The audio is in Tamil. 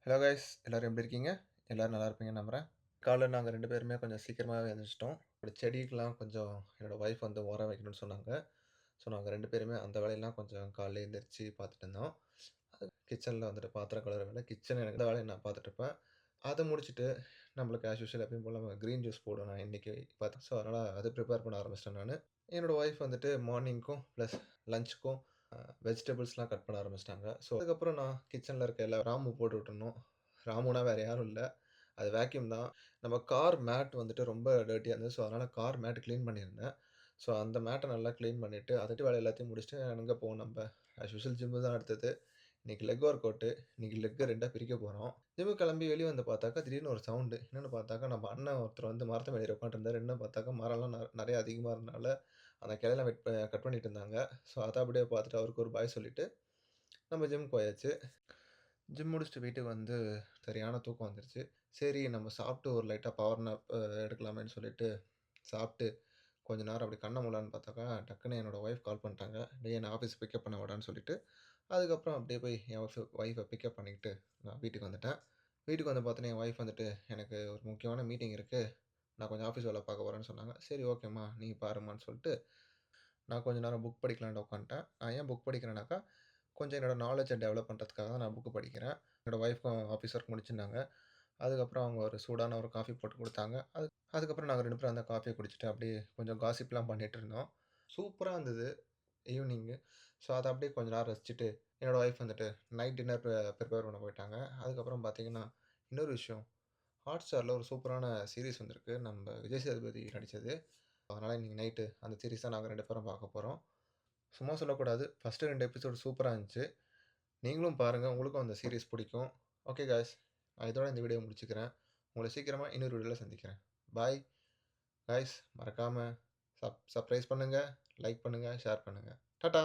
ஹலோ கைஸ் எல்லாரும் எப்படி இருக்கீங்க? எல்லாரும் நல்லா இருப்பீங்கன்னு நம்புறேன். காலைல நாங்க 2 பேருமே கொஞ்சம் சீக்கிரமாவே எந்திரிச்சிட்டோம். ஒரு செடிக்கெல்லாம் கொஞ்சம் என்னோட ஒய்ஃப் வந்து உரம் வைக்கணும்னு சொன்னாங்க. ஸோ நாங்க 2 பேருமே அந்த வேலையெல்லாம் கொஞ்சம் காலைல எந்திரிச்சு பார்த்துட்டு இருந்தோம். கிச்சன்ல வந்துட்டு பாத்திரம் கழுவுற வேலை, கிச்சன் எனக்கு இந்த வேலைய நான் பார்த்துட்டு இருப்பேன். அத முடிச்சுட்டு நம்மளுக்கு ஆஸ் யூசுவல் எப்பயும் போல கிரீன் ஜூஸ் போடுவேன் நான் இன்னைக்கு பார்த்தேன். ஸோ அதனால அத ப்ரிப்பேர் பண்ண ஆரம்பிச்சுட்டேன் நானு. என்னோட ஒய்ஃப் வந்துட்டு மார்னிங்க்கும் பிளஸ் லஞ்சுக்கும் வெஜிடபிள்ஸ்லாம் கட் பண்ண ஆரம்பிச்சுட்டாங்க. ஸோ அதுக்கப்புறம் நான் கிச்சன்ல இருக்க எல்லா ராமு போட்டு விட்டுறணும். ராமுனா வேற யாரும் இல்ல. அது வேக்யூம் தான். நம்ம கார் மேட் வந்துட்டு ரொம்ப டர்ட்டியா இருந்தது. ஸோ, அதனால கார் மேட் கிளீன் பண்ணியிருந்தேன். ஸோ, அந்த மேட்ட நல்லா கிளீன் பண்ணிட்டு, அதட்டி வேலை எல்லாத்தையும் முடிச்சுட்டு, எங்க போவோம் நம்ப ஆஸ் யூசுவல் ஜிம்மு தான் அடுத்தது. இன்னைக்கு லெக் ஒர்க் அவுட்டு. இன்னைக்கு லெக்க 2ஆ பிரிக்க போறோம். ஜிம்முக்கு கிளம்பி வெளிய வந்து பார்த்தாக்கா, திடீர்னு ஒரு சவுண்டு. என்னன்னு பார்த்தாக்கா, நம்ம அண்ணன் ஒருத்தர் வந்து மரத்து மேல ஏறி உட்காந்துட்டுருந்தாரு. என்னன்னு பார்த்தாக்கா, மரம்லாம் நெறைய அதிகமா இருந்தனால, அந்த கிளையெல்லாம் கட் பண்ணிட்டு இருந்தாங்க. ஸோ, அத அப்படியே பார்த்துட்டு அவருக்கு ஒரு பாய் சொல்லிட்டு, நம்ம ஜிம்முக்கு போயாச்சு. ஜிம் முடிச்சுட்டு வீட்டுக்கு வந்து சரியான தூக்கம் வந்துருச்சு. சரி நம்ம சாப்பிட்டு ஒரு லைட்டா பவர் நேப் எடுக்கலாமேன்னு சொல்லிட்டு சாப்பிட்டு கொஞ்ச நேரம் அப்படி கண்ண மூடலான்னு பார்த்தாக்கா, டக்குனு என்னோட ஒய்ஃப் கால் பண்ணிட்டாங்க. "டேய் என்ன ஆஃபீஸ் பிக்கப் பண்ண வாடான்னு" சொல்லிட்டு, அதுக்கப்புறம் அப்படியே போய் என் ஒய்ஃப பிக்கப் பண்ணிக்கிட்டு நான் வீட்டுக்கு வந்துட்டேன். வீட்டுக்கு வந்து பார்த்தோன்னே என் ஒய்ஃப் வந்துட்டு, "எனக்கு ஒரு முக்கியமான மீட்டிங் இருக்கு. நான் கொஞ்சம் ஆஃபீஸ் வேல பார்க்க போறேன்னு" சொன்னாங்க. "சரி ஓகேம்மா, நீ பாரும்மான்னு" சொல்லிட்டு, நான் கொஞ்ச நேரம் புக் படிக்கலான்ட்டு உட்காந்துட்டேன். நான் ஏன் புக் படிக்கிறேன்னாக்கா, கொஞ்சம் என்னோட நாலேட்ஜ டெவலப் பண்றதுக்காக தான் நான் புக் படிக்கிறேன். என்னோட ஒய்ஃப்க்கும் ஆஃபீஸ் ஒர்க் முடிச்சிருந்தாங்க. அதுக்கப்புறம் அவங்க ஒரு சூடான ஒரு காஃபி போட்டு குடுத்தாங்க. அதுக்கப்புறம் நாங்க 2 பேரும் அந்த காஃபிய குடிச்சுட்டு அப்படியே கொஞ்சம் காசிப்லாம் பண்ணிட்டு இருந்தோம். சூப்பரா இருந்தது ஈவினிங்கு. ஸோ, அத அப்படியே கொஞ்ச நேரம் ரசிச்சுட்டு, என்னோட ஒய்ஃப் வந்துட்டு நைட் டின்னர் ப்ரிப்பேர் பண்ண போயிட்டாங்க. அதுக்கப்புறம் பார்த்தீங்கன்னா, இன்னொரு விஷயம் Hotstarல ஒரு சூப்பரான சீரிஸ் வந்திருக்கு. நம்ப விஜய் சேதுபதி நடிச்சது. அதனால இன்னைக்கு நைட்டு அந்த சீரிஸ் தான் நாங்க 2 பேரும் பார்க்க போறோம். சும்மா சொல்லக்கூடாது. ஃபர்ஸ்ட்டு 2 எபிசோடு சூப்பரா இருந்துச்சு. நீங்களும் பாருங்க. உங்களுக்கும் அந்த சீரிஸ் பிடிக்கும். Okay guys. நான் இதோட இந்த வீடியோ முடிச்சுக்கிறேன். உங்கள சீக்கிரமா இன்னொரு வீடியோல சந்திக்கிறேன். Bye guys. மறக்காம சப்ரைஸ் பண்ணுங்க, லைக் பண்ணுங்க, ஷேர் பண்ணுங்க. டாட்டா.